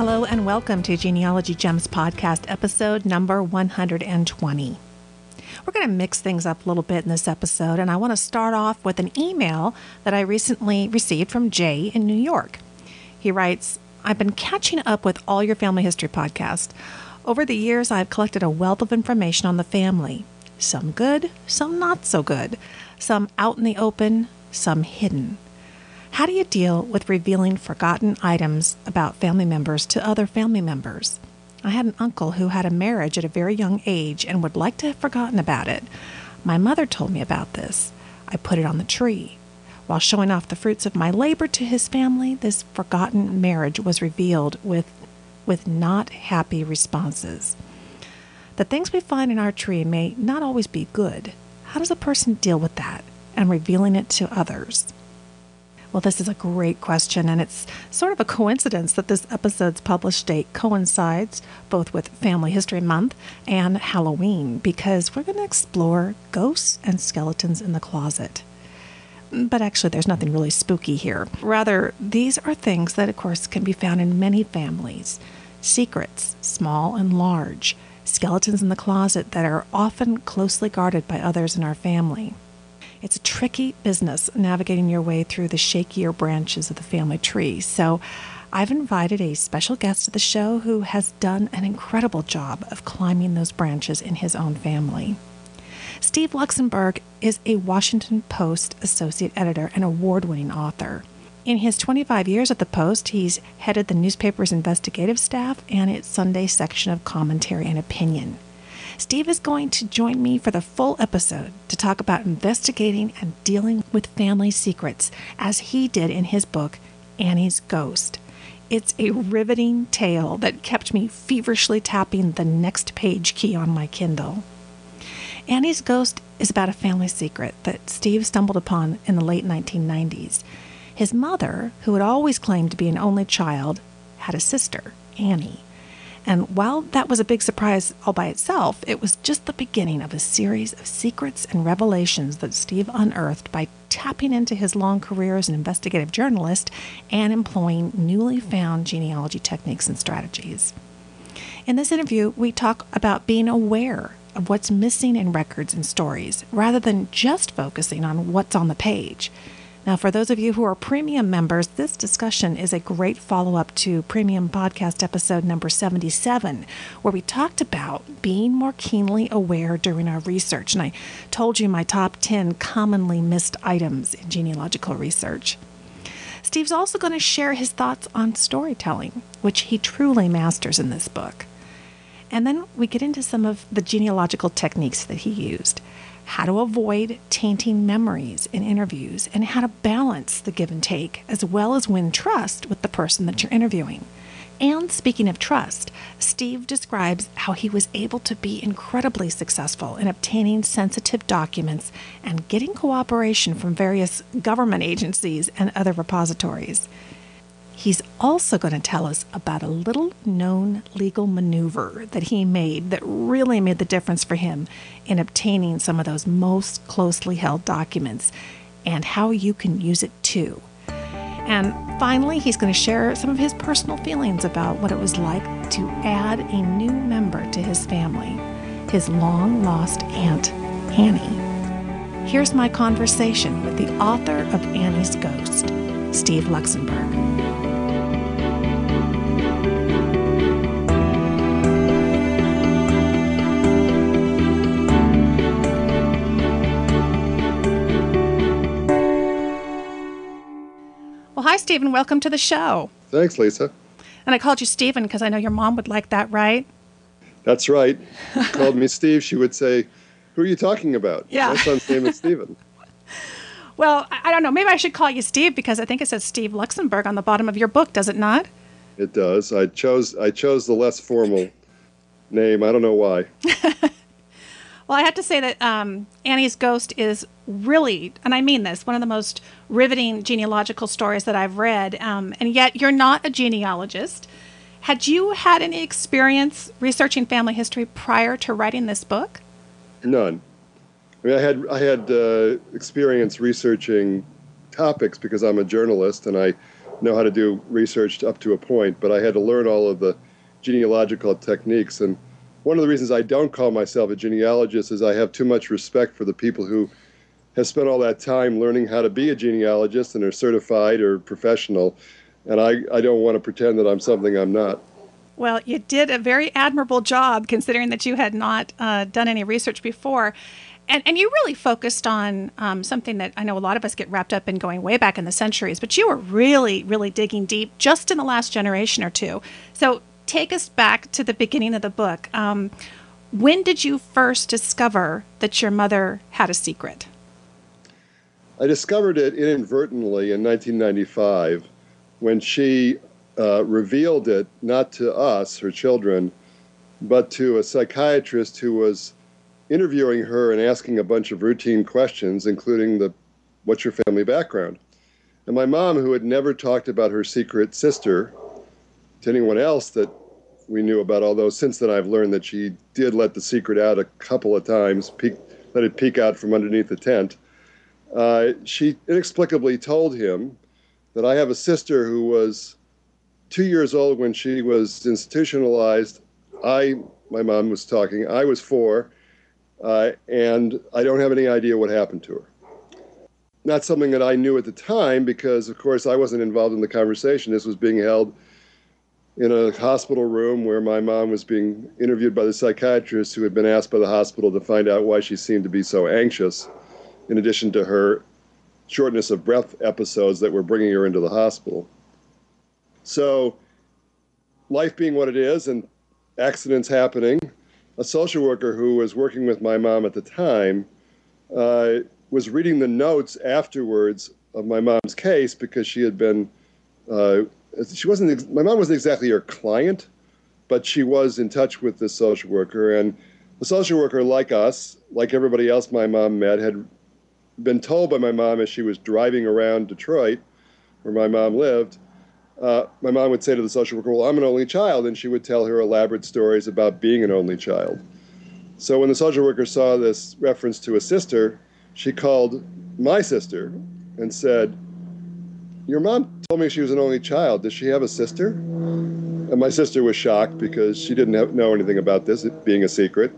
Hello and welcome to Genealogy Gems Podcast, episode number 120. We're going to mix things up a little bit in this episode, and I want to start off with an email that I recently received from Jay in New York. He writes, I've been catching up with all your family history podcasts. Over the years, I've collected a wealth of information on the family. Some good, some not so good. Some out in the open, some hidden. How do you deal with revealing forgotten items about family members to other family members? I had an uncle who had a marriage at a very young age and would like to have forgotten about it. My mother told me about this. I put it on the tree. While showing off the fruits of my labor to his family, this forgotten marriage was revealed with not happy responses. The things we find in our tree may not always be good. How does a person deal with that and revealing it to others? Well, this is a great question, and it's sort of a coincidence that this episode's published date coincides both with Family History Month and Halloween, because we're going to explore ghosts and skeletons in the closet. But actually, there's nothing really spooky here. Rather, these are things that, of course, can be found in many families. Secrets, small and large. Skeletons in the closet that are often closely guarded by others in our family. It's a tricky business navigating your way through the shakier branches of the family tree. So I've invited a special guest to the show who has done an incredible job of climbing those branches in his own family. Steve Luxenberg is a Washington Post associate editor and award-winning author. In his 25 years at the Post, he's headed the newspaper's investigative staff and its Sunday section of commentary and opinion. Steve is going to join me for the full episode to talk about investigating and dealing with family secrets, as he did in his book, Annie's Ghost. It's a riveting tale that kept me feverishly tapping the next page key on my Kindle. Annie's Ghost is about a family secret that Steve stumbled upon in the late 1990s. His mother, who had always claimed to be an only child, had a sister, Annie. And while that was a big surprise all by itself, it was just the beginning of a series of secrets and revelations that Steve unearthed by tapping into his long career as an investigative journalist and employing newly found genealogy techniques and strategies. In this interview, we talk about being aware of what's missing in records and stories, rather than just focusing on what's on the page. Now, for those of you who are premium members, this discussion is a great follow-up to premium podcast episode number 77, where we talked about being more keenly aware during our research. And I told you my top 10 commonly missed items in genealogical research. Steve's also going to share his thoughts on storytelling, which he truly masters in this book. And then we get into some of the genealogical techniques that he used. How to avoid tainting memories in interviews, and how to balance the give and take, as well as win trust with the person that you're interviewing. And speaking of trust, Steve describes how he was able to be incredibly successful in obtaining sensitive documents and getting cooperation from various government agencies and other repositories. He's also going to tell us about a little-known legal maneuver that he made that really made the difference for him in obtaining some of those most closely held documents, and how you can use it too. And finally, he's going to share some of his personal feelings about what it was like to add a new member to his family, his long-lost aunt, Annie. Here's my conversation with the author of Annie's Ghost, Steve Luxenberg. Well, hi, Stephen. Welcome to the show. Thanks, Lisa. And I called you Stephen because I know your mom would like that, right? That's right. If she called me Steve, she would say, who are you talking about? Yeah. My son's name is Stephen. Well, I don't know. Maybe I should call you Steve because I think it says Steve Luxenberg on the bottom of your book, does it not? It does. I chose the less formal name. I don't know why. Well, I have to say that Annie's Ghost is really, and I mean this, one of the most riveting genealogical stories that I've read. And yet you're not a genealogist. Had you had any experience researching family history prior to writing this book? None. I mean, I had experience researching topics because I'm a journalist, and I know how to do research up to a point, but I had to learn all of the genealogical techniques. And one of the reasons I don't call myself a genealogist is I have too much respect for the people who have spent all that time learning how to be a genealogist and are certified or professional. And I don't want to pretend that I'm something I'm not. Well, you did a very admirable job considering that you had not done any research before. And you really focused on something that I know a lot of us get wrapped up in going way back in the centuries, but you were really, really digging deep just in the last generation or two. So take us back to the beginning of the book. When did you first discover that your mother had a secret? I discovered it inadvertently in 1995 when she revealed it not to us, her children, but to a psychiatrist who was interviewing her and asking a bunch of routine questions, including what's your family background? And my mom, who had never talked about her secret sister to anyone else that we knew about, although since then I've learned that she did let the secret out a couple of times, let it peek out from underneath the tent. She inexplicably told him that I have a sister who was 2 years old when she was institutionalized. My mom was talking, I was 4, and I don't have any idea what happened to her. Not something that I knew at the time because, of course, I wasn't involved in the conversation. This was being held in a hospital room where my mom was being interviewed by the psychiatrist who had been asked by the hospital to find out why she seemed to be so anxious, in addition to her shortness of breath episodes that were bringing her into the hospital. So, life being what it is and accidents happening, a social worker who was working with my mom at the time was reading the notes afterwards of my mom's case because she had been, my mom wasn't exactly her client, but she was in touch with this social worker. And the social worker, like us, like everybody else my mom met, had been told by my mom as she was driving around Detroit, where my mom lived, my mom would say to the social worker, well, I'm an only child, and she would tell her elaborate stories about being an only child. So when the social worker saw this reference to a sister, she called my sister and said, your mom told me she was an only child. Does she have a sister? And my sister was shocked because she didn't know anything about this, it being a secret.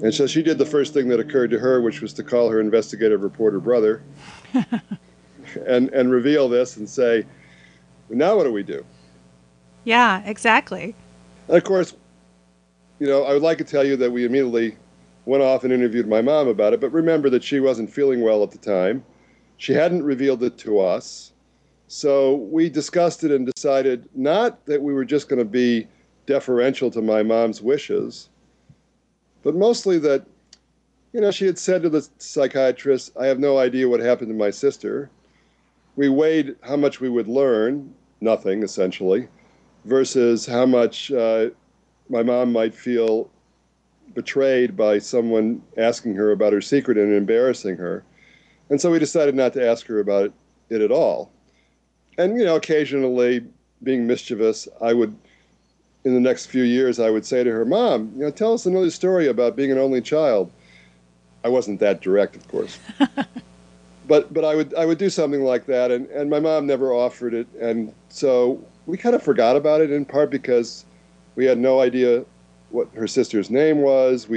And so she did the first thing that occurred to her, which was to call her investigative reporter brother and reveal this and say, now what do we do? Yeah, exactly. And of course, I would like to tell you that we immediately went off and interviewed my mom about it, but remember that she wasn't feeling well at the time. She hadn't revealed it to us. So we discussed it and decided not that we were just going to be deferential to my mom's wishes, but mostly that, she had said to the psychiatrist, I have no idea what happened to my sister. We weighed how much we would learn, nothing essentially, versus how much my mom might feel betrayed by someone asking her about her secret and embarrassing her. And so we decided not to ask her about it at all. And, occasionally being mischievous, I would, in the next few years, I would say to her, Mom, tell us another story about being an only child. I wasn't that direct, of course. But I would do something like that, and my mom never offered it. And so we kind of forgot about it, in part because we had no idea what her sister's name was.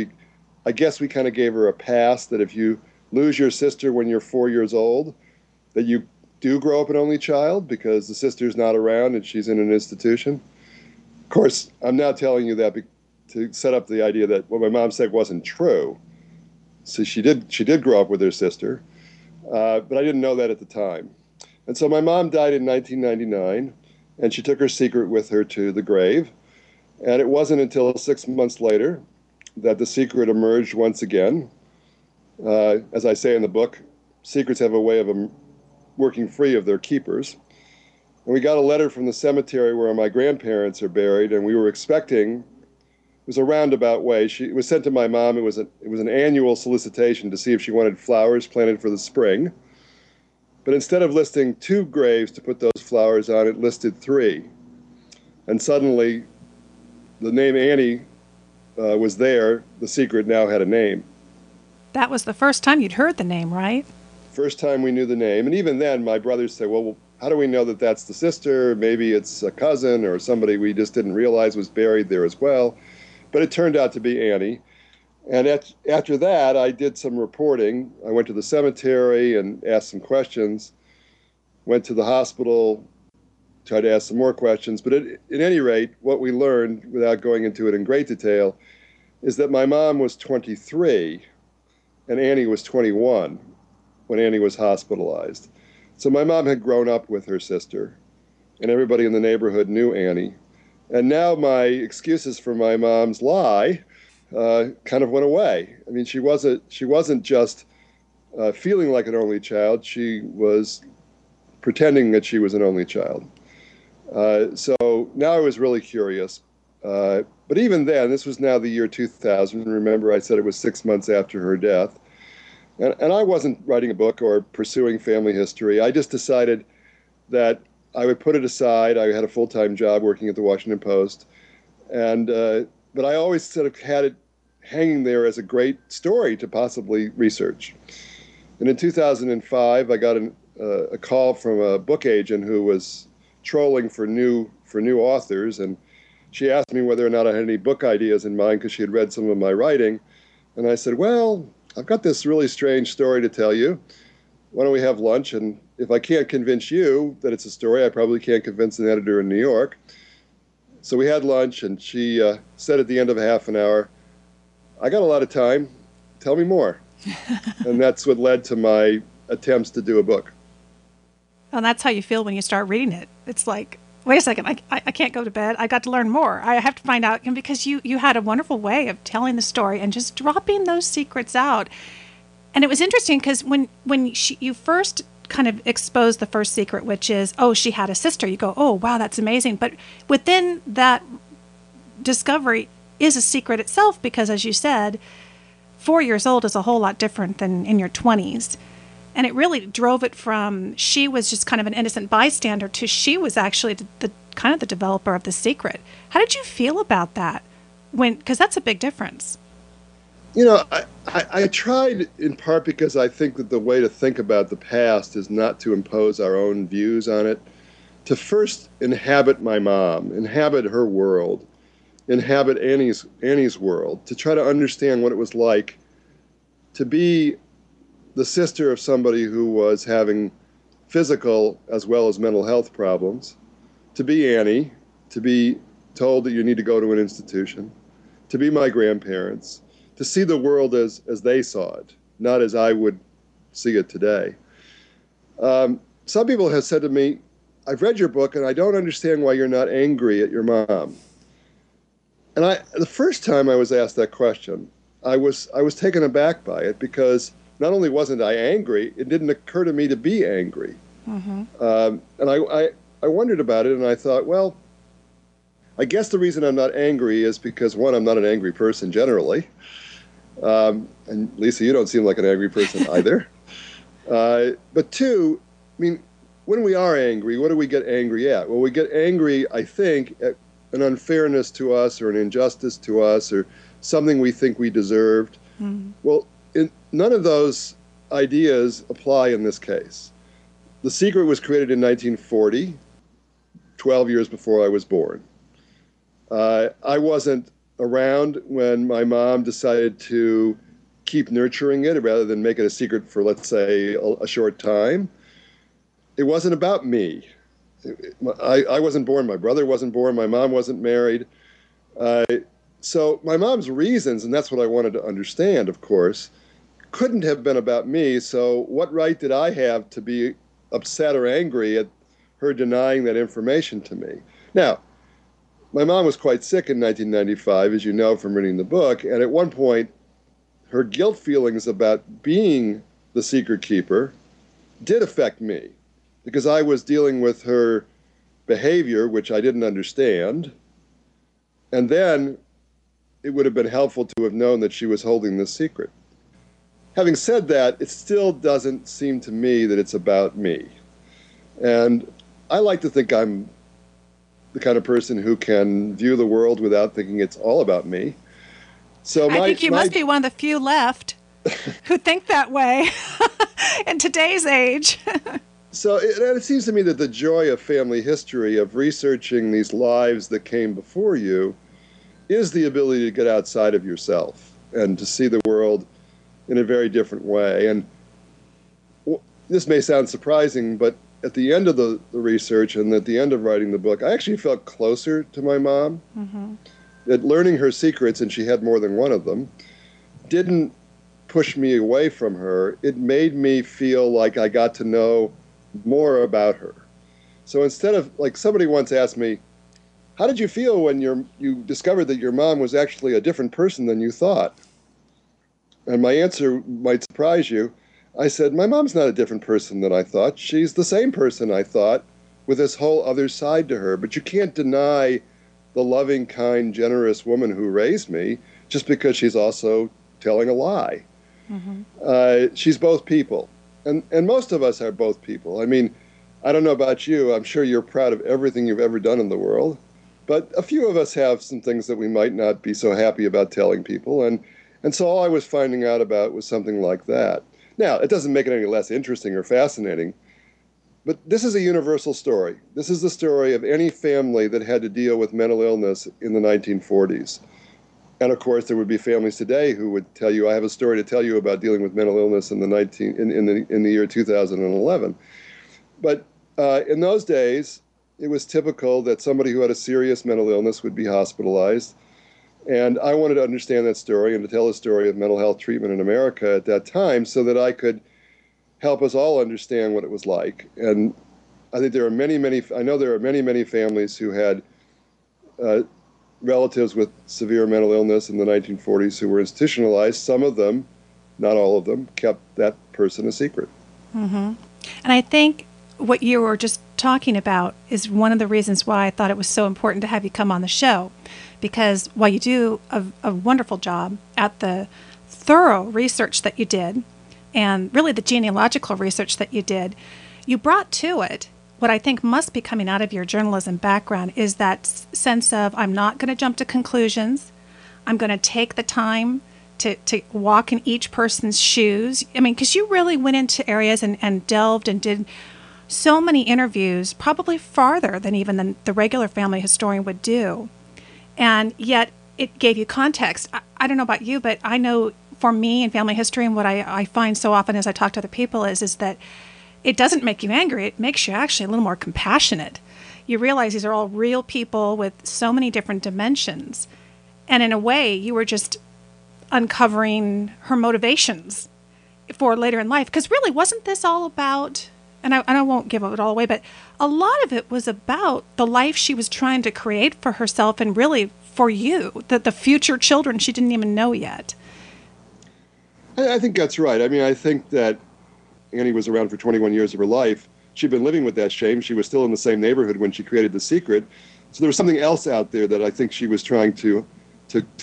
I guess we kind of gave her a pass that if you lose your sister when you're 4 years old, that you do grow up an only child because the sister's not around and she's in an institution. Of course, I'm now telling you that to set up the idea that what my mom said wasn't true. So she did grow up with her sister, but I didn't know that at the time. And so my mom died in 1999, and she took her secret with her to the grave. And it wasn't until 6 months later that the secret emerged once again. As I say in the book, secrets have a way of working free of their keepers. And we got a letter from the cemetery where my grandparents are buried, and we were expecting, it was a roundabout way. It was sent to my mom. It was an annual solicitation to see if she wanted flowers planted for the spring. But instead of listing 2 graves to put those flowers on, it listed 3. And suddenly, the name Annie was there. The secret now had a name. That was the first time you'd heard the name, right? First time we knew the name. And even then, my brothers said, well, how do we know that that's the sister? Maybe it's a cousin or somebody we just didn't realize was buried there as well. But it turned out to be Annie. And after that, I did some reporting. I went to the cemetery and asked some questions, went to the hospital, tried to ask some more questions. But at any rate, what we learned, without going into it in great detail, is that my mom was 23 and Annie was 21 when Annie was hospitalized. So my mom had grown up with her sister, and everybody in the neighborhood knew Annie. And now my excuses for my mom's lie kind of went away. I mean, she wasn't just feeling like an only child. She was pretending that she was an only child. So now I was really curious. But even then, this was now the year 2000. Remember, I said it was 6 months after her death. And I wasn't writing a book or pursuing family history. I just decided that I would put it aside. I had a full-time job working at the Washington Post. But I always sort of had it hanging there as a great story to possibly research. And in 2005, I got a call from a book agent who was trolling for new authors, and she asked me whether or not I had any book ideas in mind because she had read some of my writing. And I said, well, I've got this really strange story to tell you. Why don't we have lunch? And if I can't convince you that it's a story, I probably can't convince an editor in New York. So we had lunch, and she said at the end of a half an hour, I got a lot of time. Tell me more. And that's what led to my attempts to do a book. And that's how you feel when you start reading it. It's like, wait a second, I can't go to bed. I got to learn more. I have to find out. And because you had a wonderful way of telling the story and just dropping those secrets out. And it was interesting because when you first kind of exposed the first secret, which is, oh, she had a sister, you go, oh, wow, that's amazing. But within that discovery is a secret itself because, as you said, 4 years old is a whole lot different than in your 20s. And it really drove it from she was just kind of an innocent bystander to she was actually the kind of the developer of the secret. How did you feel about that? Because that's a big difference. You know, I tried in part because I think that the way to think about the past is not to impose our own views on it, to first inhabit my mom, inhabit her world, inhabit Annie's world, to try to understand what it was like to be the sister of somebody who was having physical as well as mental health problems, to be Annie, to be told that you need to go to an institution, to be my grandparents, to see the world as they saw it, not as I would see it today. Some people have said to me, I've read your book and I don't understand why you're not angry at your mom. And the first time I was asked that question, I was taken aback by it because not only wasn't I angry, it didn't occur to me to be angry. Mm-hmm. And I wondered about it, and I thought, well, I guess the reason I'm not angry is because, one, I'm not an angry person generally. And Lisa, you don't seem like an angry person either. But two, I mean, when we are angry, what do we get angry at? Well, we get angry, I think, at an unfairness to us or an injustice to us or something we think we deserved. Mm-hmm. Well, none of those ideas apply in this case. The Secret was created in 1940, 12 years before I was born. I wasn't around when my mom decided to keep nurturing it rather than make it a secret for, let's say, a short time. It wasn't about me. I wasn't born, my brother wasn't born, my mom wasn't married. So my mom's reasons, and that's what I wanted to understand, of course, couldn't have been about me, so what right did I have to be upset or angry at her denying that information to me? Now, my mom was quite sick in 1995, as you know from reading the book, and at one point, her guilt feelings about being the secret keeper did affect me, because I was dealing with her behavior, which I didn't understand, and then it would have been helpful to have known that she was holding this secret. Having said that, it still doesn't seem to me that it's about me. And I like to think I'm the kind of person who can view the world without thinking it's all about me. So I think you must be one of the few left who think that way in today's age. So it seems to me that the joy of family history, of researching these lives that came before you, is the ability to get outside of yourself and to see the world in a very different way. And this may sound surprising, but at the end of the research and at the end of writing the book, I actually felt closer to my mom. Mm-hmm. That learning her secrets, and she had more than one of them, didn't push me away from her. It made me feel like I got to know more about her. So instead of, like, somebody once asked me, how did you feel when you discovered that your mom was actually a different person than you thought? And my answer might surprise you. I said, my mom's not a different person than I thought. She's the same person I thought, with this whole other side to her. But you can't deny the loving, kind, generous woman who raised me just because she's also telling a lie. Mm-hmm. She's both people. And most of us are both people. I mean, I don't know about you. I'm sure you're proud of everything you've ever done in the world. But a few of us have some things that we might not be so happy about telling people. And so all I was finding out about was something like that. Now, it doesn't make it any less interesting or fascinating, but this is a universal story. This is the story of any family that had to deal with mental illness in the 1940s. And of course, there would be families today who would tell you, I have a story to tell you about dealing with mental illness in the year 2011. But in those days, it was typical that somebody who had a serious mental illness would be hospitalized. And I wanted to understand that story and to tell the story of mental health treatment in America at that time so that I could help us all understand what it was like. And I think there are many families who had relatives with severe mental illness in the 1940s who were institutionalized. Some of them, not all of them, kept that person a secret. Mm-hmm. And I think what you were just talking about is one of the reasons why I thought it was so important to have you come on the show. Because while you do a wonderful job at the thorough research that you did, and really the genealogical research that you did, you brought to it what I think must be coming out of your journalism background is that sense of, I'm not going to jump to conclusions. I'm going to take the time to walk in each person's shoes. I mean, because you really went into areas and delved and did so many interviews, probably farther than even the regular family historian would do. And yet it gave you context. I don't know about you, but I know for me in family history and what I find so often as I talk to other people is that it doesn't make you angry. It makes you actually a little more compassionate. You realize these are all real people with so many different dimensions. And in a way, you were just uncovering her motivations for later in life. Because really, wasn't this all about, and I won't give it all away, but a lot of it was about the life she was trying to create for herself and really for you, the future children she didn't even know yet. I think that's right. I mean, I think that Annie was around for 21 years of her life. She'd been living with that shame. She was still in the same neighborhood when she created The Secret. So there was something else out there that I think she was trying to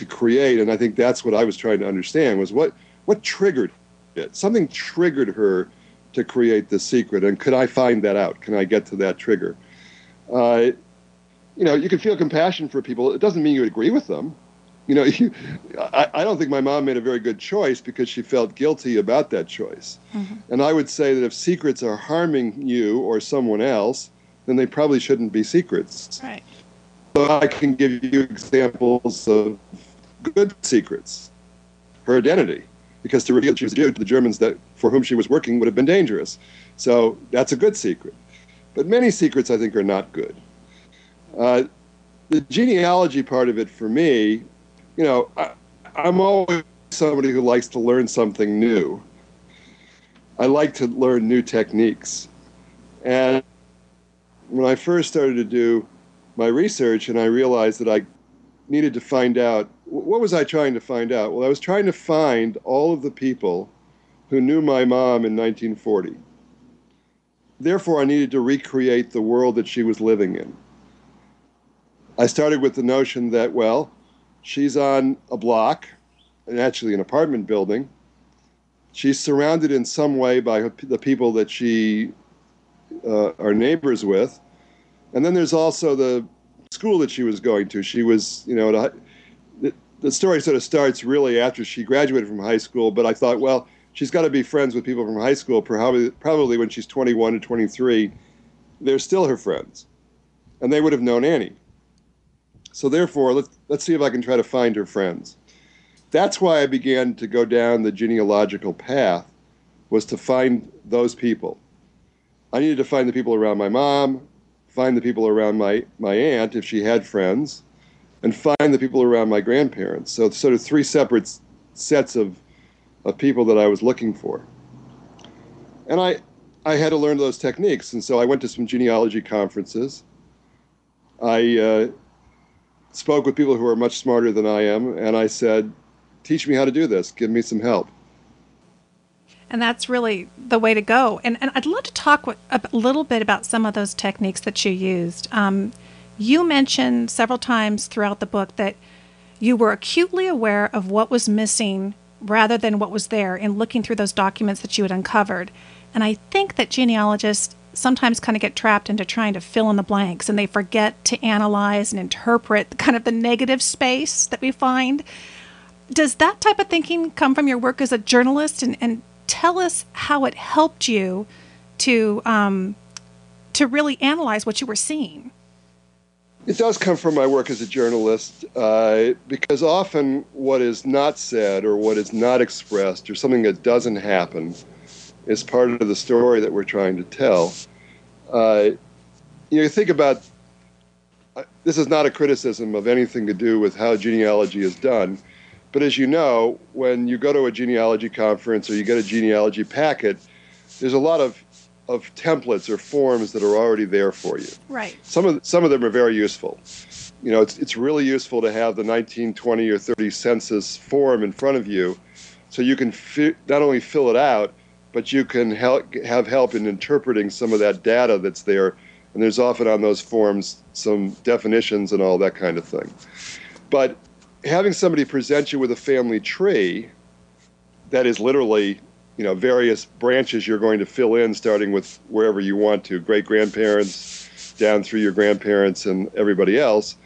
create, and I think that's what I was trying to understand, was what triggered it. Something triggered her to create The Secret, and could I find that out? Can I get to that trigger? You can feel compassion for people. It doesn't mean you agree with them. I don't think my mom made a very good choice because she felt guilty about that choice. Mm-hmm. And I would say that if secrets are harming you or someone else, then they probably shouldn't be secrets. Right. So I can give you examples of good secrets. Her identity, because to reveal she was a Jew to the Germans that for whom she was working would have been dangerous. So that's a good secret. But many secrets I think are not good. The genealogy part of it for me, I'm always somebody who likes to learn something new. I like to learn new techniques. And when I first started to do my research and I realized that I needed to find out, what was I trying to find out? Well, I was trying to find all of the people who knew my mom in 1940. Therefore, I needed to recreate the world that she was living in. I started with the notion that, well, she's on a block, and actually an apartment building. She's surrounded in some way by the people that she are neighbors with. And then there's also the school that she was going to. She was, the story sort of starts really after she graduated from high school, but I thought, well, she's got to be friends with people from high school, probably when she's 21 to 23, they're still her friends. And they would have known Annie. So therefore, let's see if I can try to find her friends. That's why I began to go down the genealogical path, was to find those people. I needed to find the people around my mom, find the people around my aunt, if she had friends, and find the people around my grandparents. So sort of three separate sets of people that I was looking for. And I had to learn those techniques. And so I went to some genealogy conferences. I spoke with people who are much smarter than I am, and I said, teach me how to do this. Give me some help. And that's really the way to go. And I'd love to talk a little bit about some of those techniques that you used. You mentioned several times throughout the book that you were acutely aware of what was missing rather than what was there in looking through those documents that you had uncovered. And I think that genealogists sometimes kind of get trapped into trying to fill in the blanks, and they forget to analyze and interpret kind of the negative space that we find. Does that type of thinking come from your work as a journalist? And tell us how it helped you to really analyze what you were seeing. It does come from my work as a journalist, because often what is not said or what is not expressed or something that doesn't happen is part of the story that we're trying to tell. You think about, this is not a criticism of anything to do with how genealogy is done, but as you know, when you go to a genealogy conference or you get a genealogy packet, there's a lot of templates or forms that are already there for you. Right. Some of them are very useful. You know, it's really useful to have the 1920 or 30 census form in front of you, so you can not only fill it out, but you can have help in interpreting some of that data that's there. And there's often on those forms some definitions and all that kind of thing. But having somebody present you with a family tree that is literally, you know, various branches you're going to fill in, starting with wherever you want to, great-grandparents, down through your grandparents and everybody else,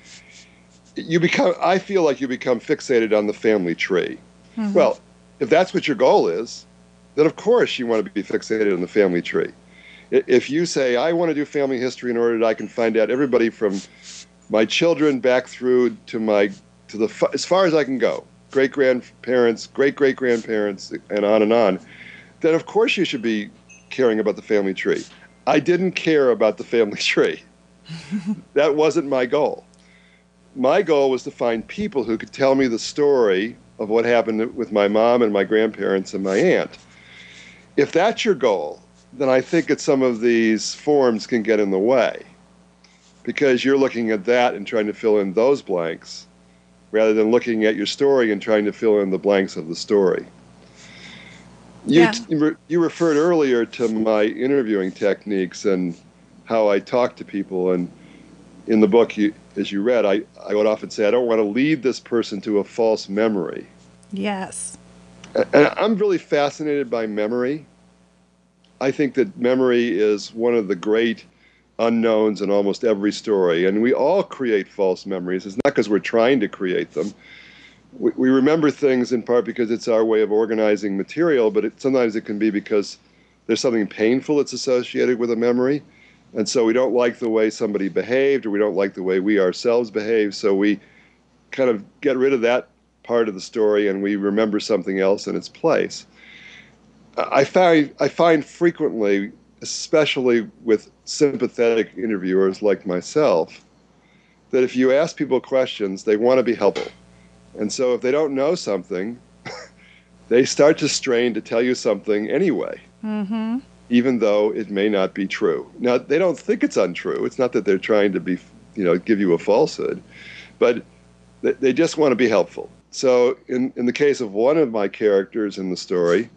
I feel like you become fixated on the family tree. Mm-hmm. Well, if that's what your goal is, then of course you want to be fixated on the family tree. If you say, I want to do family history in order that I can find out everybody from my children back through to as far as I can go, great-grandparents, great-great-grandparents, and on, then of course you should be caring about the family tree. I didn't care about the family tree. That wasn't my goal. My goal was to find people who could tell me the story of what happened with my mom and my grandparents and my aunt. If that's your goal, then I think that some of these forms can get in the way, because you're looking at that and trying to fill in those blanks rather than looking at your story and trying to fill in the blanks of the story. You referred earlier to my interviewing techniques and how I talk to people. And in the book, as you read, I would often say, I don't want to lead this person to a false memory. Yes. And I'm really fascinated by memory. I think that memory is one of the great unknowns in almost every story. And we all create false memories. It's not because we're trying to create them. We remember things in part because it's our way of organizing material, but sometimes it can be because there's something painful that's associated with a memory. And so we don't like the way somebody behaved, or we don't like the way we ourselves behave. So we kind of get rid of that part of the story and we remember something else in its place. I find frequently, especially with sympathetic interviewers like myself, that if you ask people questions, they want to be helpful. And so if they don't know something, they start to strain to tell you something anyway, mm-hmm. even though it may not be true. Now, they don't think it's untrue. It's not that they're trying to be, give you a falsehood, but they just want to be helpful. So in the case of one of my characters in the story,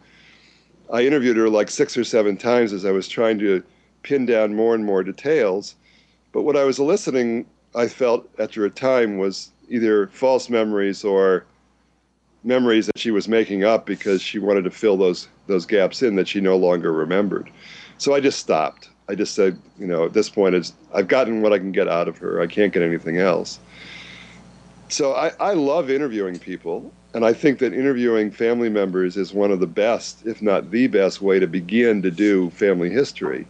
I interviewed her like 6 or 7 times as I was trying to pin down more and more details. But what I was eliciting, I felt after a time, was either false memories or memories that she was making up because she wanted to fill those gaps in that she no longer remembered. So I just stopped. I just said, at this point, I've gotten what I can get out of her. I can't get anything else. So I love interviewing people. And I think that interviewing family members is one of the best, if not the best, way to begin to do family history.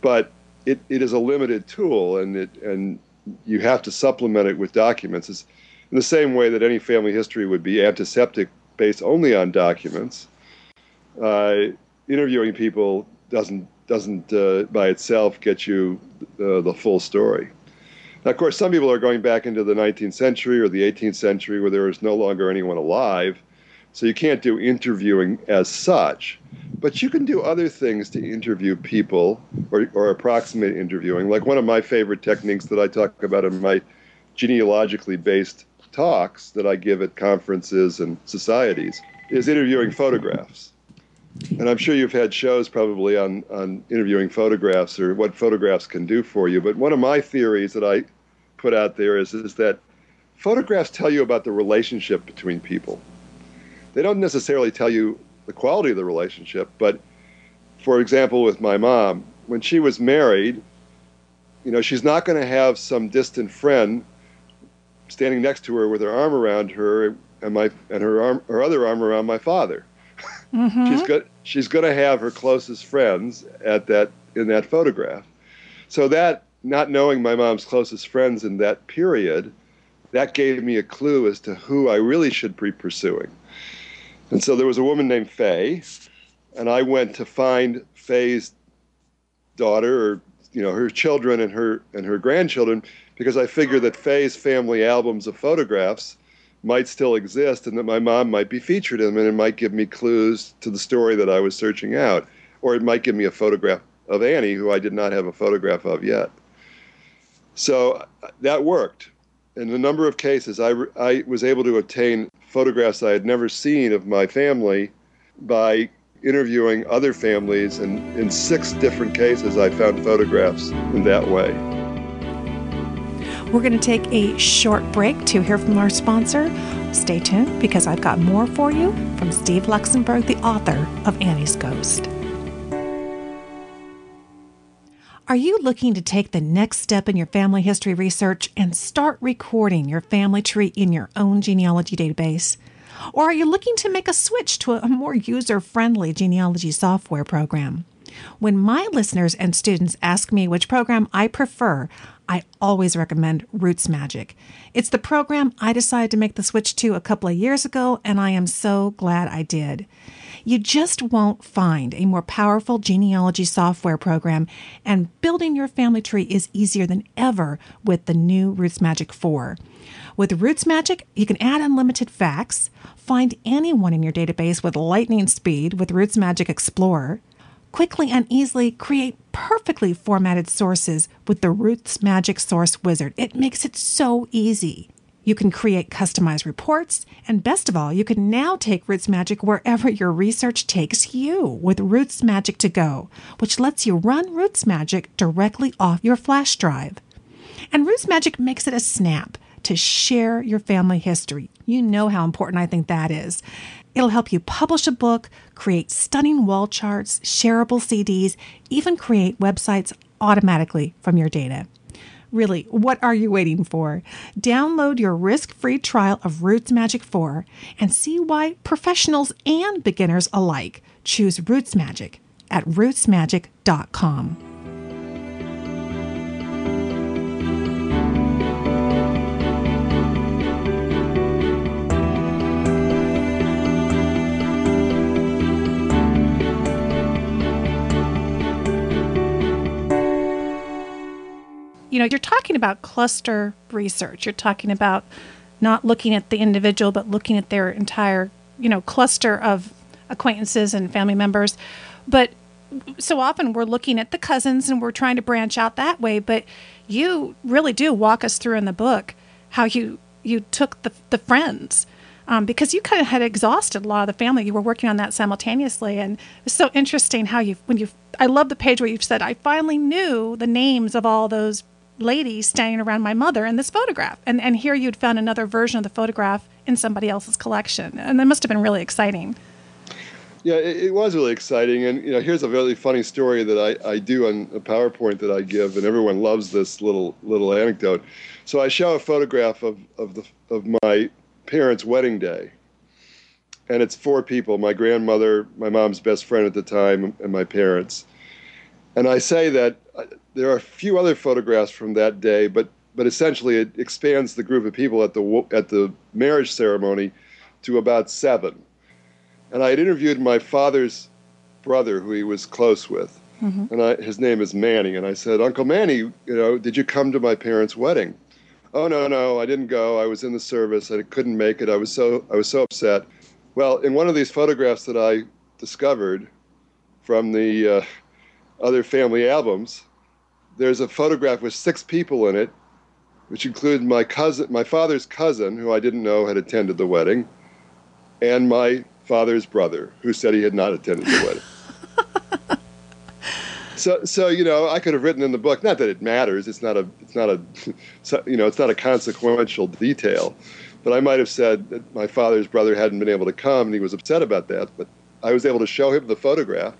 But it is a limited tool, and you have to supplement it with documents. It's in the same way that any family history would be antiseptic, based only on documents. Interviewing people doesn't by itself get you the full story. Now, of course, some people are going back into the 19th century or the 18th century where there is no longer anyone alive, so you can't do interviewing as such. But you can do other things to interview people or approximate interviewing. Like one of my favorite techniques that I talk about in my genealogically based talks that I give at conferences and societies is interviewing photographs. And I'm sure you've had shows probably on interviewing photographs or what photographs can do for you. But one of my theories that I put out there is that photographs tell you about the relationship between people. They don't necessarily tell you the quality of the relationship. But, for example, with my mom, when she was married, she's not going to have some distant friend standing next to her with her arm around her and her other arm around my father. Mm-hmm. She's going to have her closest friends in that photograph. So that, not knowing my mom's closest friends in that period, that gave me a clue as to who I really should be pursuing. And so there was a woman named Faye, and I went to find Faye's daughter, or her children and her grandchildren, because I figured that Faye's family albums of photographs might still exist and that my mom might be featured in them, and it might give me clues to the story that I was searching out. Or it might give me a photograph of Annie, who I did not have a photograph of yet. So that worked. In a number of cases, I was able to obtain photographs I had never seen of my family by interviewing other families, and in 6 different cases I found photographs in that way. We're going to take a short break to hear from our sponsor. Stay tuned, because I've got more for you from Steve Luxenberg, the author of Annie's Ghost. Are you looking to take the next step in your family history research and start recording your family tree in your own genealogy database? Or are you looking to make a switch to a more user-friendly genealogy software program? When my listeners and students ask me which program I prefer, I always recommend RootsMagic. It's the program I decided to make the switch to a couple of years ago, and I am so glad I did. You just won't find a more powerful genealogy software program, and building your family tree is easier than ever with the new RootsMagic 4. With RootsMagic, you can add unlimited facts, find anyone in your database with lightning speed with RootsMagic Explorer, quickly and easily create perfectly formatted sources with the RootsMagic Source Wizard. It makes it so easy. You can create customized reports, and best of all, you can now take RootsMagic wherever your research takes you with RootsMagic to Go, which lets you run RootsMagic directly off your flash drive. And RootsMagic makes it a snap to share your family history. You know how important I think that is. It'll help you publish a book, create stunning wall charts, shareable CDs, even create websites automatically from your data. Really, what are you waiting for? Download your risk-free trial of RootsMagic 4 and see why professionals and beginners alike choose RootsMagic at rootsmagic.com. You're talking about cluster research. You're talking about not looking at the individual, but looking at their entire, cluster of acquaintances and family members. But so often we're looking at the cousins and we're trying to branch out that way. But you really do walk us through in the book how you took the friends, because you kind of had exhausted a lot of the family. You were working on that simultaneously. And it's so interesting how I love the page where you've said, I finally knew the names of all those ladies standing around my mother in this photograph. And here you'd found another version of the photograph in somebody else's collection. And that must have been really exciting. Yeah, it was really exciting. And, here's a really funny story that I do on a PowerPoint that I give, and everyone loves this little anecdote. So I show a photograph of my parents' wedding day. And it's 4 people: my grandmother, my mom's best friend at the time, and my parents. And I say that there are a few other photographs from that day, but essentially it expands the group of people at the marriage ceremony to about 7. And I had interviewed my father's brother, who he was close with, and his name is Manny. And I said, "Uncle Manny, did you come to my parents' wedding?" "Oh, no, I didn't go. I was in the service. I couldn't make it. I was so upset." Well, in one of these photographs that I discovered from the other family albums, there's a photograph with 6 people in it, which include my father's cousin, who I didn't know had attended the wedding, and my father's brother, who said he had not attended the wedding. So I could have written in the book, not that it matters. It's not a consequential detail, but I might have said that my father's brother hadn't been able to come, and he was upset about that. But I was able to show him the photograph,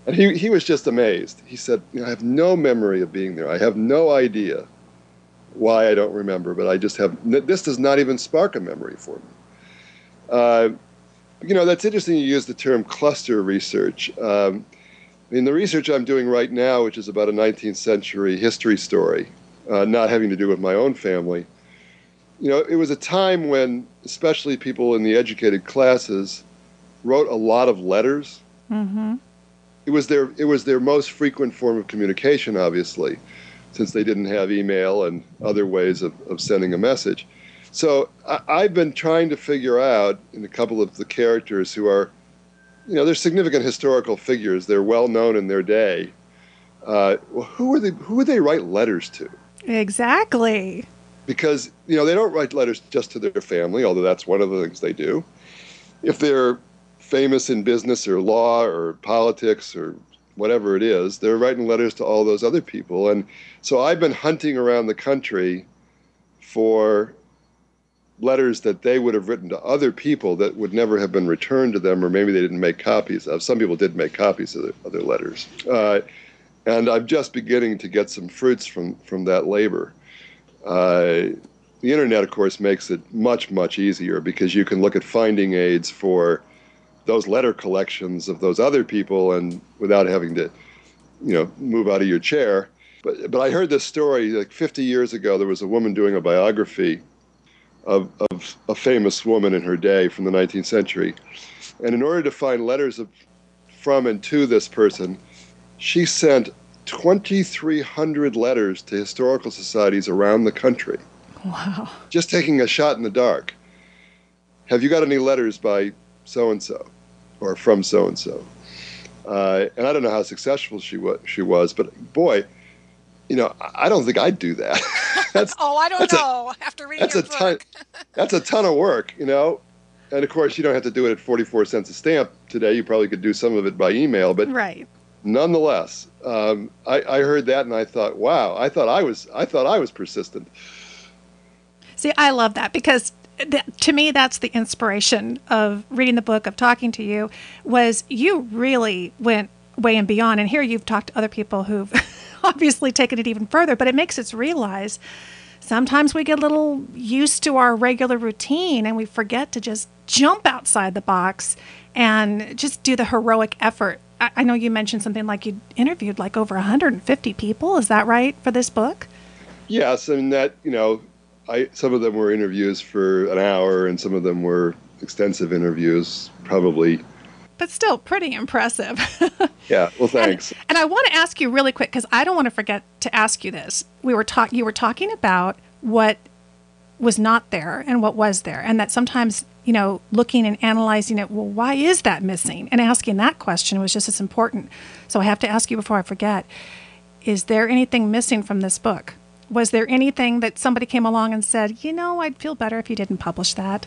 and he was just amazed. He said, "I have no memory of being there. I have no idea why I don't remember, but I just have. This does not even spark a memory for me." That's interesting. You use the term cluster research. The research I'm doing right now, which is about a 19th century history story, not having to do with my own family, it was a time when especially people in the educated classes wrote a lot of letters. Mm-hmm. It was their most frequent form of communication, obviously, since they didn't have email and other ways of sending a message. So I've been trying to figure out in a couple of the characters who are, they're significant historical figures. They're well known in their day. Who would they write letters to? Exactly. Because, they don't write letters just to their family, although that's one of the things they do. If they're famous in business or law or politics or whatever it is, they're writing letters to all those other people. And so I've been hunting around the country for letters that they would have written to other people that would never have been returned to them, or maybe they didn't make copies of. Some people did make copies of their letters. And I'm just beginning to get some fruits from that labor. The internet, of course, makes it much, much easier because you can look at finding aids for those letter collections of those other people and without having to, move out of your chair. But I heard this story, like 50 years ago, there was a woman doing a biography of a famous woman in her day from the 19th century. And in order to find letters from and to this person, she sent 2,300 letters to historical societies around the country. Wow. Just taking a shot in the dark. Have you got any letters by so-and-so or from so-and-so? And I don't know how successful she was, but boy, I don't think I'd do that. I don't know. After reading your book. That's a ton of work, And of course, you don't have to do it at 44 cents a stamp today. You probably could do some of it by email, but right. Nonetheless, I heard that and I thought, wow, I thought I was persistent. See, I love that because to me, that's the inspiration of reading the book, of talking to you, was you really went way and beyond. And here you've talked to other people who've obviously taken it even further, but it makes us realize sometimes we get a little used to our regular routine and we forget to just jump outside the box and just do the heroic effort. I know you mentioned something like you interviewed like over 150 people. Is that right for this book? Yes, and that, some of them were interviews for an hour and some of them were extensive interviews, probably. But still pretty impressive. Yeah, well, thanks. And I want to ask you really quick, because I don't want to forget to ask you this. You were talking about what was not there and what was there, and that sometimes, looking and analyzing it, well, why is that missing? And asking that question was just as important. So I have to ask you before I forget, is there anything missing from this book? Was there anything that somebody came along and said, I'd feel better if you didn't publish that?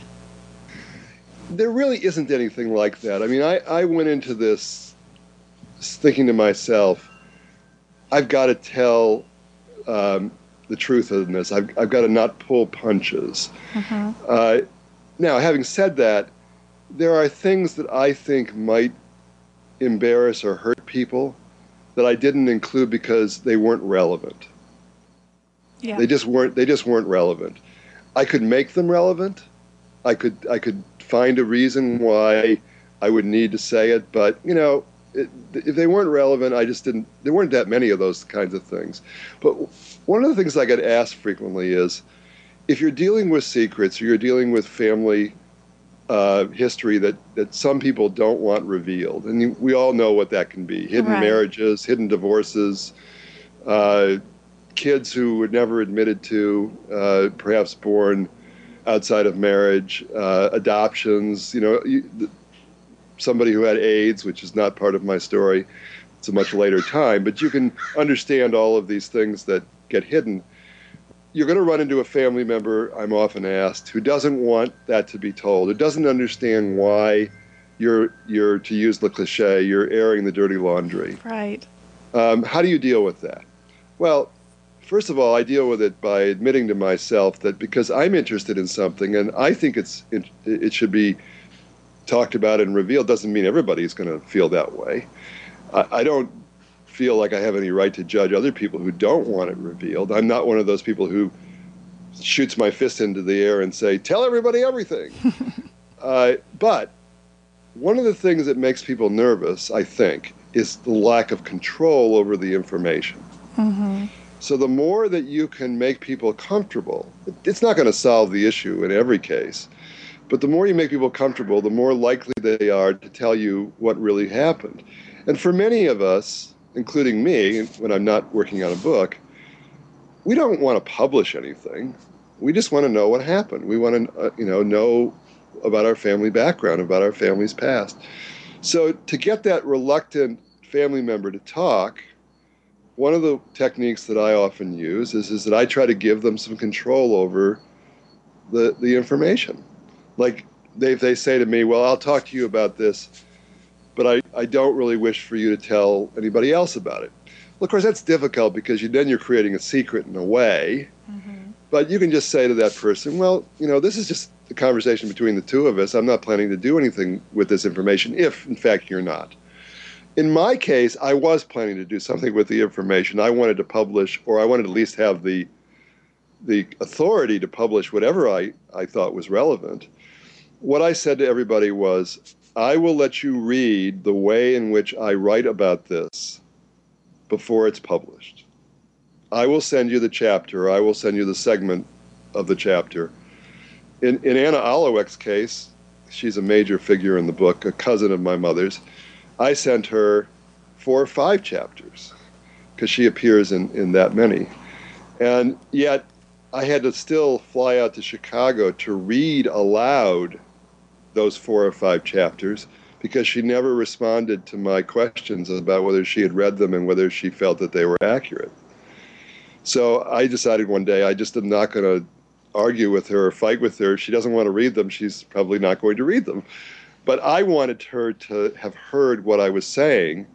There really isn't anything like that. I mean, I went into this thinking to myself, I've got to tell the truth in this. I've got to not pull punches. Mm-hmm. Now, having said that, there are things that I think might embarrass or hurt people that I didn't include because they weren't relevant. They just weren't relevant. I could make them relevant. I could find a reason why I would need to say it, but, if they weren't relevant, there weren't that many of those kinds of things. But one of the things I get asked frequently is, if you're dealing with secrets or you're dealing with family history that some people don't want revealed, and we all know what that can be: hidden marriages, hidden divorces, kids who were never admitted to, perhaps born outside of marriage, adoptions, somebody who had AIDS, which is not part of my story. It's a much later time, but you can understand all of these things that get hidden. You're going to run into a family member, I'm often asked, who doesn't want that to be told, who doesn't understand why you're, to use the cliche, you're airing the dirty laundry. Right. How do you deal with that? Well, first of all, I deal with it by admitting to myself that because I'm interested in something and I think it should be talked about and revealed, doesn't mean everybody's going to feel that way. I don't feel like I have any right to judge other people who don't want it revealed. I'm not one of those people who shoots my fist into the air and say, tell everybody everything. But one of the things that makes people nervous, I think, is the lack of control over the information. Mm-hmm. So the more that you can make people comfortable, it's not going to solve the issue in every case, but the more you make people comfortable, the more likely they are to tell you what really happened. And for many of us, including me, when I'm not working on a book, we don't want to publish anything. We just want to know what happened. We want to, know about our family background, about our family's past. So to get that reluctant family member to talk, one of the techniques that I often use is that I try to give them some control over the information. Like they say to me, well, I'll talk to you about this, but I don't really wish for you to tell anybody else about it. Well, of course, that's difficult because then you're creating a secret in a way. Mm-hmm. But you can just say to that person, well, this is just a conversation between the two of us. I'm not planning to do anything with this information if, in fact, you're not. In my case, I was planning to do something with the information. I wanted to publish, or I wanted to at least have the authority to publish whatever I thought was relevant. What I said to everybody was, I will let you read the way in which I write about this before it's published. I will send you the chapter. I will send you the segment of the chapter. In Anna Olowek's case, she's a major figure in the book, a cousin of my mother's. I sent her 4 or 5 chapters because she appears in that many. And yet I had to still fly out to Chicago to read aloud those 4 or 5 chapters because she never responded to my questions about whether she had read them and whether she felt that they were accurate. So I decided one day I just am not going to argue with her or fight with her. If she doesn't want to read them, she's probably not going to read them. But I wanted her to have heard what I was saying,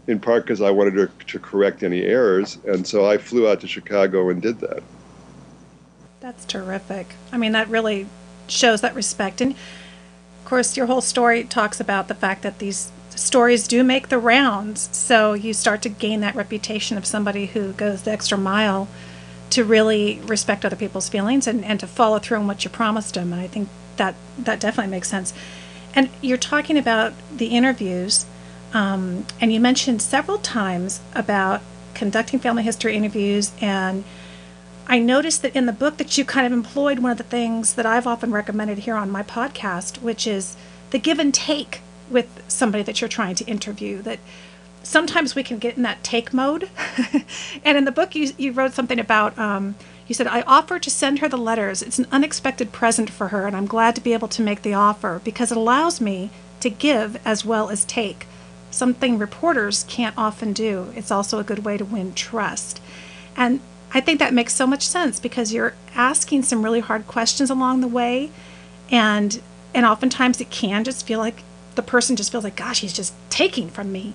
in part because I wanted her to correct any errors. And so I flew out to Chicago and did that. That's terrific. I mean, that really shows that respect. And of course, your whole story talks about the fact that these stories do make the rounds. So you start to gain that reputation of somebody who goes the extra mile to really respect other people's feelings and to follow through on what you promised them. And I think that definitely makes sense. And you're talking about the interviews, and you mentioned several times about conducting family history interviews, and I noticed that in the book that you kind of employed one of the things that I've often recommended here on my podcast, which is the give and take with somebody that you're trying to interview, that sometimes we can get in that take mode. And in the book you wrote something about, you said, I offer to send her the letters. It's an unexpected present for her, and I'm glad to be able to make the offer because it allows me to give as well as take, something reporters can't often do. It's also a good way to win trust. And I think that makes so much sense because you're asking some really hard questions along the way, and oftentimes it can just feel like the person just feels like, gosh, he's just taking from me.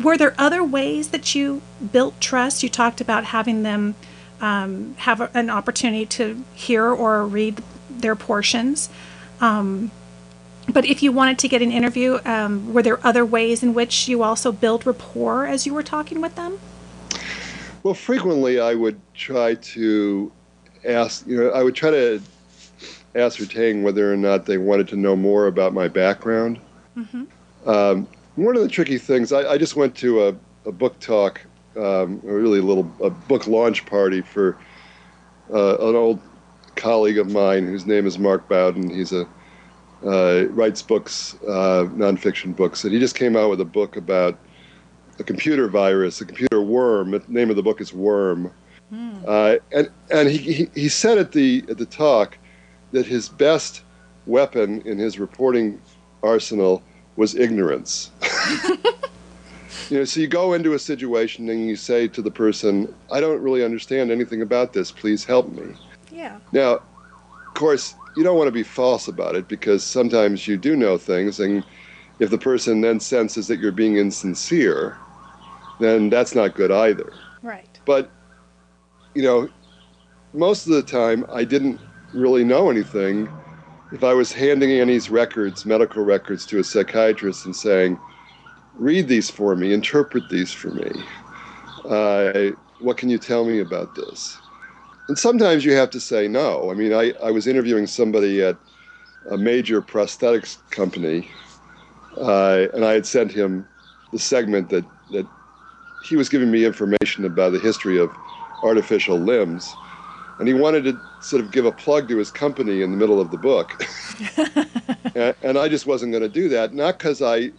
Were there other ways that you built trust? You talked about having them have an opportunity to hear or read their portions. But if you wanted to get an interview, were there other ways in which you also build rapport as you were talking with them? Well, frequently I would try to ask, I would try to ascertain whether or not they wanted to know more about my background. Mm-hmm. One of the tricky things, I just went to a book talk, a book launch party for an old colleague of mine whose name is Mark Bowden. He's writes books, nonfiction books, and he just came out with a book about a computer virus, a computer worm. The name of the book is Worm. And he said at the talk that his best weapon in his reporting arsenal was ignorance. So you go into a situation and you say to the person, I don't really understand anything about this, please help me. Yeah. Now, of course, you don't want to be false about it, because sometimes you do know things, and if the person then senses that you're being insincere, then that's not good either. Right. But, most of the time I didn't really know anything. If I was handing Annie's records, medical records, to a psychiatrist and saying, read these for me, interpret these for me, what can you tell me about this? And sometimes you have to say no. I mean, I was interviewing somebody at a major prosthetics company, and I had sent him the segment that he was giving me information about the history of artificial limbs, and he wanted to sort of give a plug to his company in the middle of the book. And I just wasn't going to do that, not because I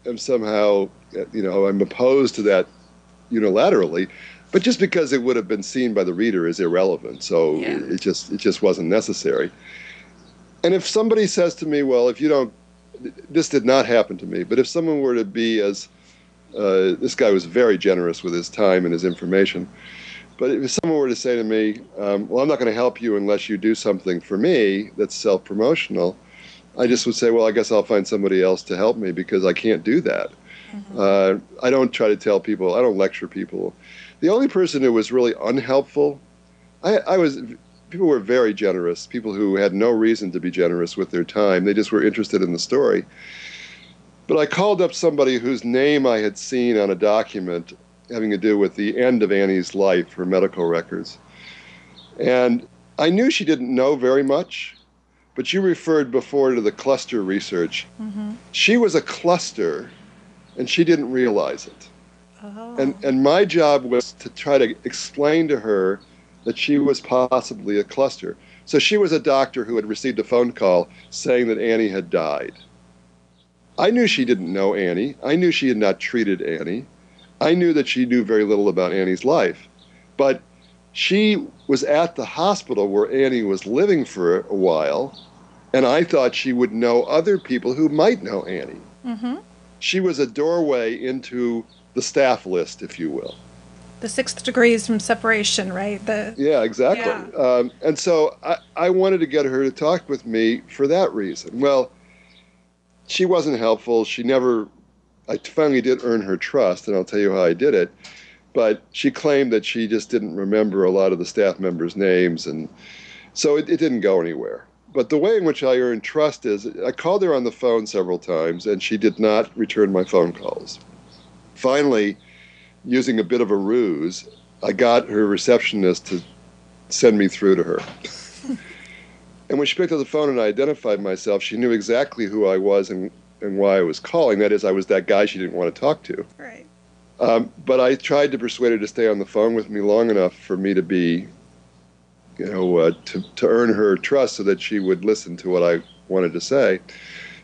am somehow, I'm opposed to that unilaterally, but just because it would have been seen by the reader as irrelevant. So yeah. it just wasn't necessary. And if somebody says to me, well, if you don't, this did not happen to me, but if someone were to be as, this guy was very generous with his time and his information, but if someone were to say to me, well, I'm not going to help you unless you do something for me that's self-promotional, I just would say, well, I guess I'll find somebody else to help me, because I can't do that. Mm-hmm. I don't try to tell people, I don't lecture people. The only person who was really unhelpful, people were very generous, people who had no reason to be generous with their time. They just were interested in the story. But I called up somebody whose name I had seen on a document having to do with the end of Annie's life, her medical records. And I knew she didn't know very much, but you referred before to the cluster research. Mm-hmm. She was a cluster, and she didn't realize it. Oh. And my job was to try to explain to her that she was possibly a cluster. So she was a doctor who had received a phone call saying that Annie had died. I knew she didn't know Annie. I knew she had not treated Annie. I knew that she knew very little about Annie's life. But she was at the hospital where Annie was living for a while, and I thought she would know other people who might know Annie. Mm-hmm. She was a doorway into the staff list, if you will. The 6 degrees from separation, right? Yeah, exactly. Yeah. And so I wanted to get her to talk with me for that reason. Well, she wasn't helpful. I finally did earn her trust, and I'll tell you how I did it. But she claimed that she just didn't remember a lot of the staff members' names, and so it didn't go anywhere. But the way in which I earned trust is I called her on the phone several times, and she did not return my phone calls. Finally, using a bit of a ruse, I got her receptionist to send me through to her. And when she picked up the phone and I identified myself, she knew exactly who I was and why I was calling. That is, I was that guy she didn't want to talk to. Right. But I tried to persuade her to stay on the phone with me long enough for me to be, to earn her trust so that she would listen to what I wanted to say.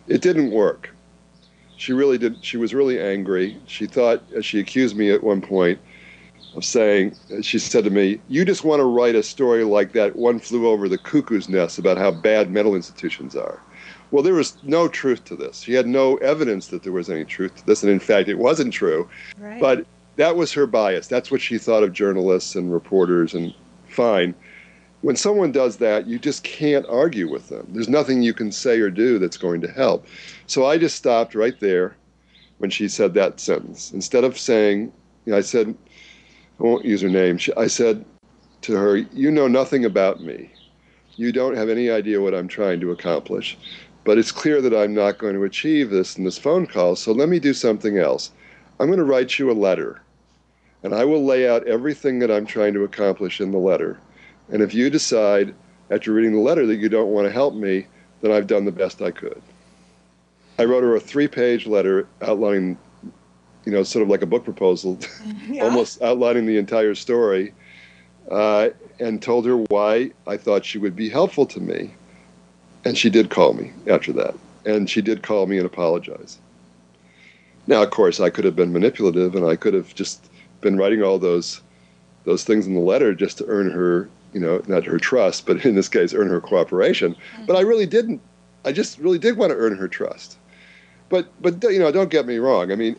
It didn't work. She really did. She was really angry. She accused me at one point of saying, she said to me, you just want to write a story like that One Flew Over the Cuckoo's Nest about how bad mental institutions are. Well, there was no truth to this. She had no evidence that there was any truth to this, and in fact, it wasn't true. Right. But that was her bias. That's what she thought of journalists and reporters, and fine. When someone does that, you just can't argue with them. There's nothing you can say or do that's going to help. So I just stopped right there when she said that sentence. Instead of saying, I said, I won't use her name. I said to her, you know nothing about me. You don't have any idea what I'm trying to accomplish. But it's clear that I'm not going to achieve this in this phone call, so let me do something else. I'm going to write you a letter, and I will lay out everything that I'm trying to accomplish in the letter. And if you decide after reading the letter that you don't want to help me, then I've done the best I could. I wrote her a 3-page letter outlining, sort of like a book proposal, almost outlining the entire story, and told her why I thought she would be helpful to me. And she did call me after that. And she did call me and apologize. Now, of course, I could have been manipulative, and I could have just been writing all those things in the letter just to earn her, not her trust, but in this case, earn her cooperation. Mm-hmm. But I really didn't. I just really did want to earn her trust. But don't get me wrong. I mean,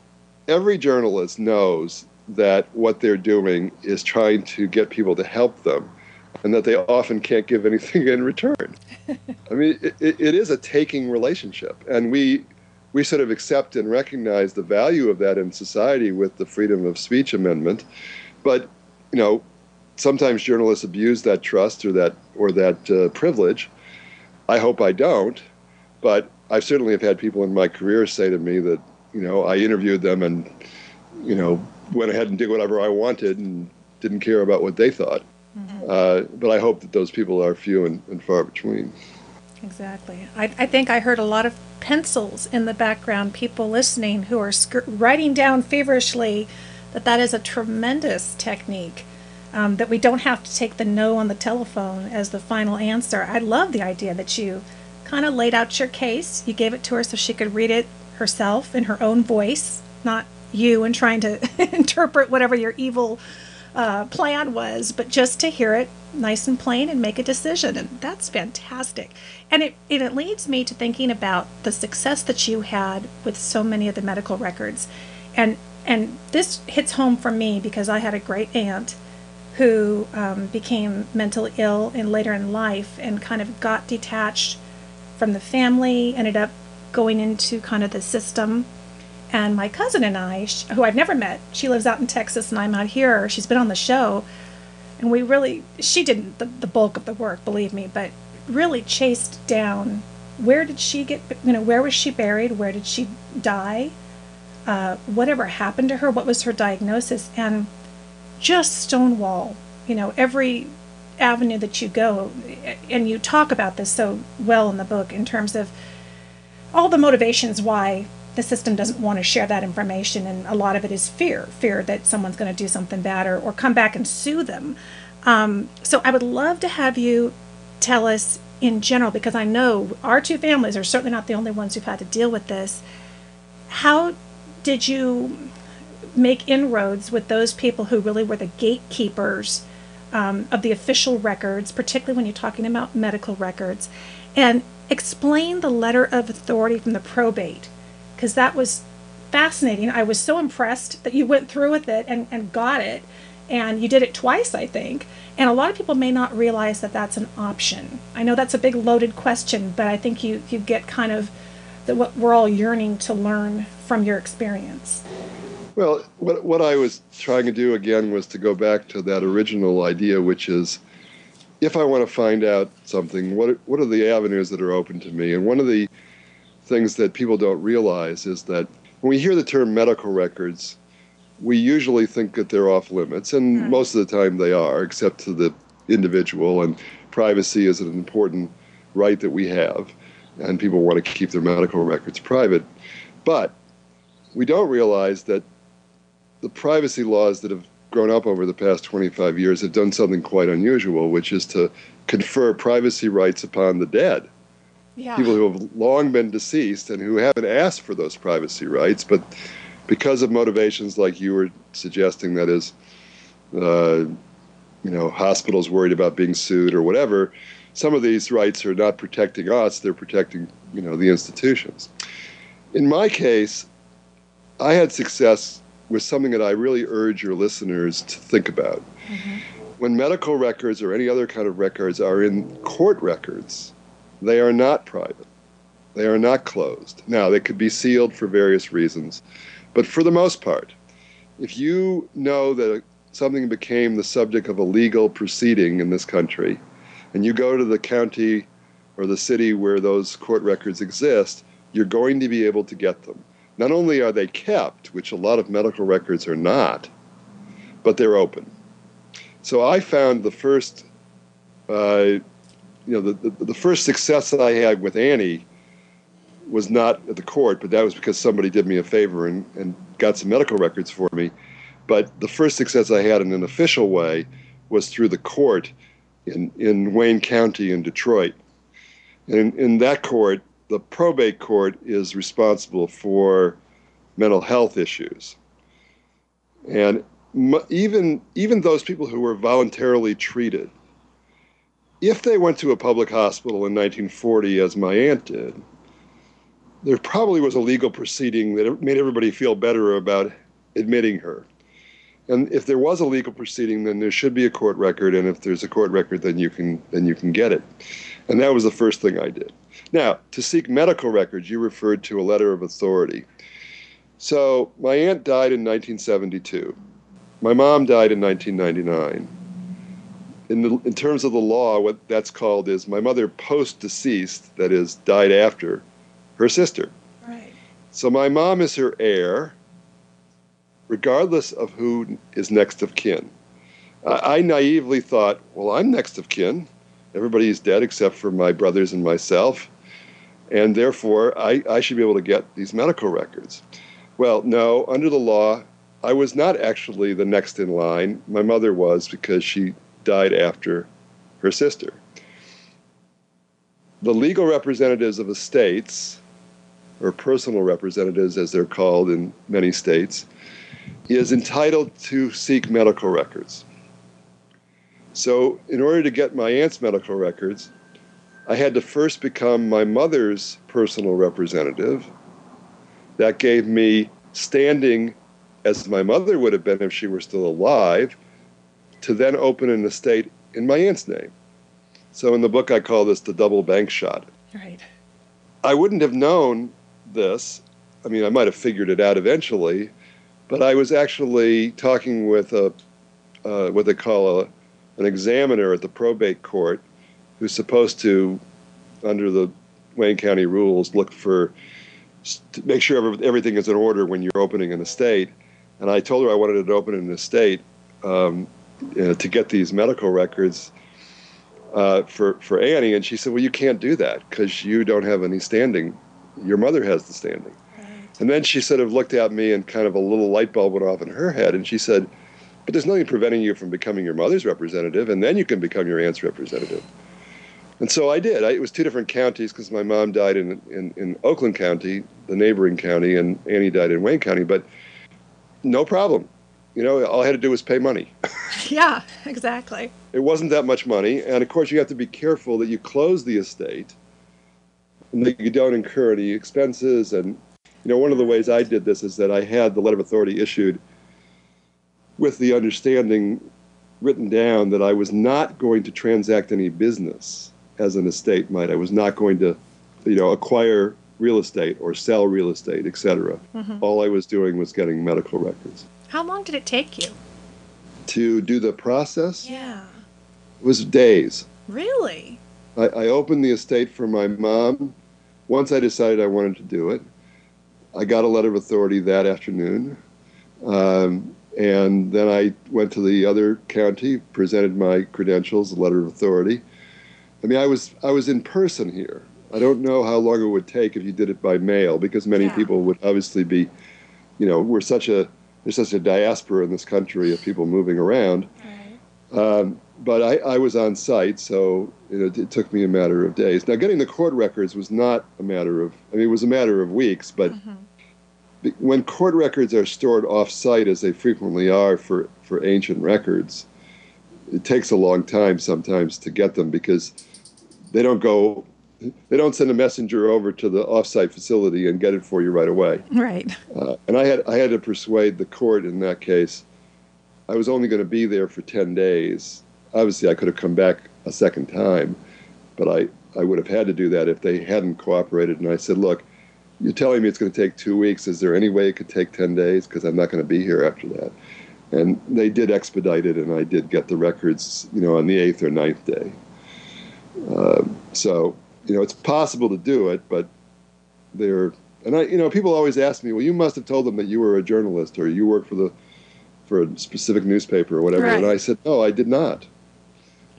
every journalist knows that what they're doing is trying to get people to help them, and that they often can't give anything in return. I mean, it is a taking relationship, and we sort of accept and recognize the value of that in society with the freedom of speech amendment. But sometimes journalists abuse that trust or that privilege. I hope I don't, but I certainly have had people in my career say to me that I interviewed them and went ahead and did whatever I wanted and didn't care about what they thought. Mm-hmm. But I hope that those people are few and far between. Exactly. I think I heard a lot of pencils in the background, people listening who are writing down feverishly that is a tremendous technique, that we don't have to take the no on the telephone as the final answer. I love the idea that you kind of laid out your case. You gave it to her so she could read it herself in her own voice, not you and trying to interpret whatever your evil plan was, but just to hear it nice and plain and make a decision. And that's fantastic. And it leads me to thinking about the success that you had with so many of the medical records. And this hits home for me because I had a great aunt who became mentally ill and later in life and kind of got detached from the family, ended up going into kind of the system. And my cousin and I, who I've never met, she lives out in Texas and I'm out here. She's been on the show. And she did the bulk of the work, believe me, but really chased down where did she get, where was she buried? Where did she die? Whatever happened to her? What was her diagnosis? And just stonewall, every avenue that you go. And you talk about this so well in the book in terms of all the motivations why the system doesn't want to share that information, and a lot of it is fear that someone's going to do something bad or come back and sue them. So I would love to have you tell us in general, because I know our two families are certainly not the only ones who've had to deal with this. How did you make inroads with those people who really were the gatekeepers of the official records, particularly when you're talking about medical records, and explain the letter of authority from the probate? Because that was fascinating. I was so impressed that you went through with it and got it. And you did it twice, I think. And a lot of people may not realize that that's an option. I know that's a big loaded question, but I think you get kind of what we're all yearning to learn from your experience. Well, what I was trying to do again was to go back to that original idea, which is, if I want to find out something, what are the avenues that are open to me? And one of the things that people don't realize is that when we hear the term medical records, we usually think that they're off limits, and most of the time they are, except to the individual, and privacy is an important right that we have, and people want to keep their medical records private. But we don't realize that the privacy laws that have grown up over the past 25 years have done something quite unusual, which is to confer privacy rights upon the dead. Yeah. People who have long been deceased and who haven't asked for those privacy rights, but because of motivations like you were suggesting, that is, hospitals worried about being sued or whatever, some of these rights are not protecting us, they're protecting, the institutions. In my case, I had success with something that I really urge your listeners to think about. Mm-hmm. When medical records or any other kind of records are in court records, they are not private. They are not closed. Now, they could be sealed for various reasons. But for the most part, if you know that something became the subject of a legal proceeding in this country, and you go to the county or the city where those court records exist, you're going to be able to get them. Not only are they kept, which a lot of medical records are not, but they're open. So I found the first the first success that I had with Annie was not at the court, but that was because somebody did me a favor and got some medical records for me. But the first success I had in an official way was through the court in Wayne County in Detroit. And in that court, the probate court is responsible for mental health issues. And even those people who were voluntarily treated, if they went to a public hospital in 1940, as my aunt did, there probably was a legal proceeding that made everybody feel better about admitting her. And if there was a legal proceeding, then there should be a court record, and if there's a court record, then you can get it. And that was the first thing I did. Now, to seek medical records, you referred to a letter of authority. So my aunt died in 1972. My mom died in 1999. In terms of the law, what that's called is my mother post-deceased, that is, died after her sister. Right. So my mom is her heir, regardless of who is next of kin. I naively thought, well, I'm next of kin. Everybody is dead except for my brothers and myself, and therefore I should be able to get these medical records. Well, no, under the law, I was not actually the next in line. My mother was, because she died after her sister. The legal representatives of estates, or personal representatives as they're called in many states, is entitled to seek medical records. So in order to get my aunt's medical records, I had to first become my mother's personal representative. That gave me standing, as my mother would have been if she were still alive, to then open an estate in my aunt's name. So in the book, I call this the double bank shot. Right. I wouldn't have known this. I mean, I might have figured it out eventually, but I was actually talking with what they call an examiner at the probate court, who's supposed to, under the Wayne County rules, look to make sure everything is in order when you're opening an estate. And I told her I wanted to open an estate to get these medical records for Annie, and she said, well, you can't do that because you don't have any standing. Your mother has the standing. Right. And then she sort of looked at me and kind of a little light bulb went off in her head, and she said, but there's nothing preventing you from becoming your mother's representative, and then you can become your aunt's representative. And so I did. It was two different counties because my mom died in Oakland County, the neighboring county, and Annie died in Wayne County, but no problem. You know, all I had to do was pay money. Yeah, exactly. It wasn't that much money. And, of course, you have to be careful that you close the estate and that you don't incur any expenses. And, you know, one of the ways I did this is that I had the letter of authority issued with the understanding written down that I was not going to transact any business as an estate might. I was not going to, acquire real estate or sell real estate, et cetera. Mm-hmm. All I was doing was getting medical records. How long did it take you? To do the process? Yeah. It was days. Really? I opened the estate for my mom. Once I decided I wanted to do it, I got a letter of authority that afternoon. And then I went to the other county, presented my credentials, the letter of authority. I mean, I was in person here. I don't know how long it would take if you did it by mail, because many people would obviously be, there's such a diaspora in this country of people moving around. Right. But I was on site, so it took me a matter of days. Now, getting the court records was not a matter of, it was a matter of weeks, but when court records are stored off-site, as they frequently are for ancient records, it takes a long time sometimes to get them because they don't send a messenger over to the off-site facility and get it for you right away. Right. And I had to persuade the court in that case. I was only going to be there for 10 days. Obviously, I could have come back a second time, but I would have had to do that if they hadn't cooperated. And I said, look, you're telling me it's going to take 2 weeks. Is there any way it could take 10 days? Because I'm not going to be here after that. And they did expedite it, and I did get the records, on the 8th or 9th day. So, it's possible to do it, but people always ask me, well, you must have told them that you were a journalist or you work for a specific newspaper or whatever. Right. And I said, no, I did not.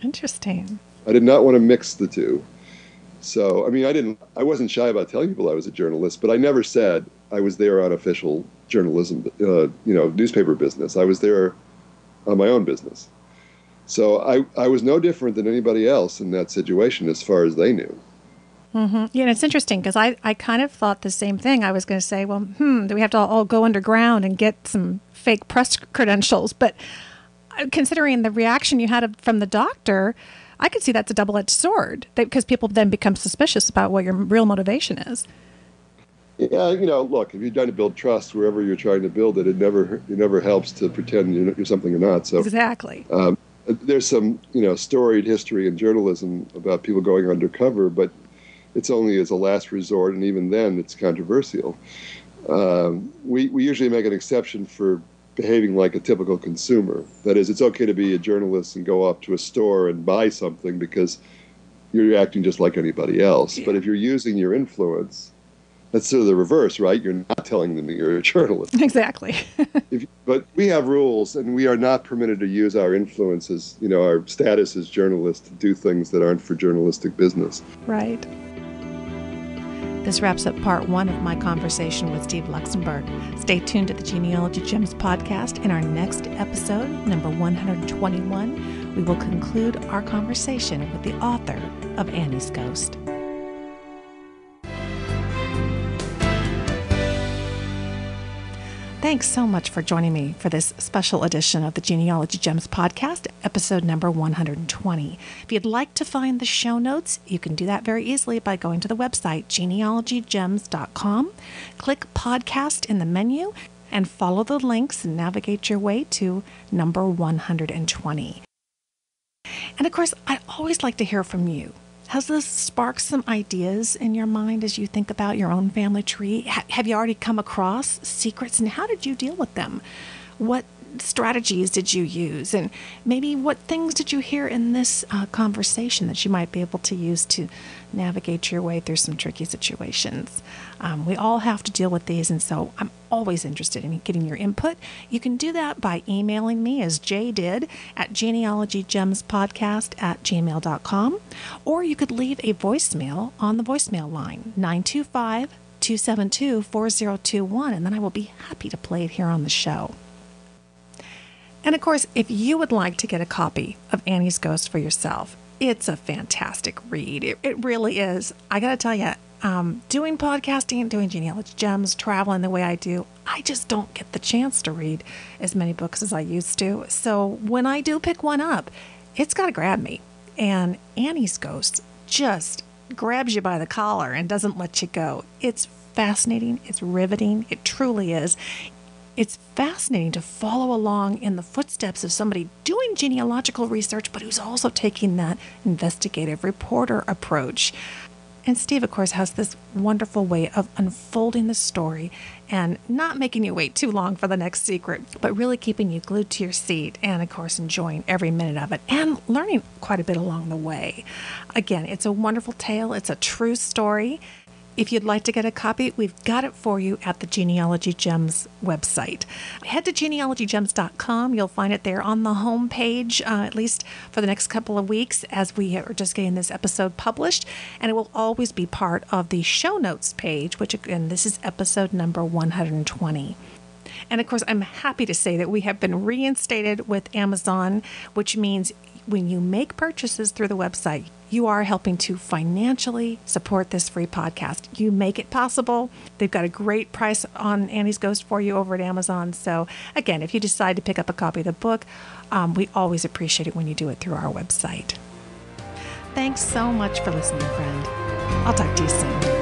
Interesting. I did not want to mix the two. So, I mean, I wasn't shy about telling people I was a journalist, but I never said I was there on official journalism, newspaper business. I was there on my own business. So I was no different than anybody else in that situation as far as they knew. Mm-hmm. Yeah, and it's interesting because I kind of thought the same thing. I was going to say, well, do we have to all go underground and get some fake press credentials? But considering the reaction you had from the doctor, I could see that's a double-edged sword because people then become suspicious about what your real motivation is. Yeah, look, if you're trying to build trust wherever you're trying to build it, it never helps to pretend you're something you're not. So exactly. There's some, storied history in journalism about people going undercover, but it's only as a last resort, and even then it's controversial. We usually make an exception for behaving like a typical consumer. That is, it's okay to be a journalist and go up to a store and buy something because you're acting just like anybody else. Yeah. But if you're using your influence, that's sort of the reverse, right? You're not telling them that you're a journalist. Exactly. But we have rules, and we are not permitted to use our influences, our status as journalists, to do things that aren't for journalistic business. Right. This wraps up part 1 of my conversation with Steve Luxenberg. Stay tuned to the Genealogy Gems podcast. In our next episode, number 121, we will conclude our conversation with the author of Annie's Ghost. Thanks so much for joining me for this special edition of the Genealogy Gems podcast, episode number 120. If you'd like to find the show notes, you can do that very easily by going to the website, genealogygems.com. Click podcast in the menu and follow the links and navigate your way to number 120. And of course, I'd always like to hear from you. Has this sparked some ideas in your mind as you think about your own family tree? Have you already come across secrets, and how did you deal with them? What strategies did you use? And maybe what things did you hear in this conversation that you might be able to use to navigate your way through some tricky situations? We all have to deal with these, and so I'm always interested in getting your input. You can do that by emailing me, as Jay did, at genealogygemspodcast@gmail.com, or you could leave a voicemail on the voicemail line, 925-272-4021, and then I will be happy to play it here on the show. And of course, if you would like to get a copy of Annie's Ghost for yourself, it's a fantastic read. It really is. I got to tell you, doing podcasting, doing Genealogy Gems, traveling the way I do, I just don't get the chance to read as many books as I used to. So when I do pick one up, it's got to grab me. And Annie's Ghost just grabs you by the collar and doesn't let you go. It's fascinating. It's riveting. It truly is. It's fascinating to follow along in the footsteps of somebody doing genealogical research, but who's also taking that investigative reporter approach. And Steve, of course, has this wonderful way of unfolding the story and not making you wait too long for the next secret, but really keeping you glued to your seat and, of course, enjoying every minute of it and learning quite a bit along the way. Again, it's a wonderful tale. It's a true story. If you'd like to get a copy, we've got it for you at the Genealogy Gems website. Head to genealogygems.com. You'll find it there on the home page, at least for the next couple of weeks as we are just getting this episode published. And it will always be part of the show notes page, which, again, this is episode number 120. And of course, I'm happy to say that we have been reinstated with Amazon, which means when you make purchases through the website, you are helping to financially support this free podcast. You make it possible. They've got a great price on Annie's Ghost for you over at Amazon. So again, if you decide to pick up a copy of the book, we always appreciate it when you do it through our website. Thanks so much for listening, friend. I'll talk to you soon.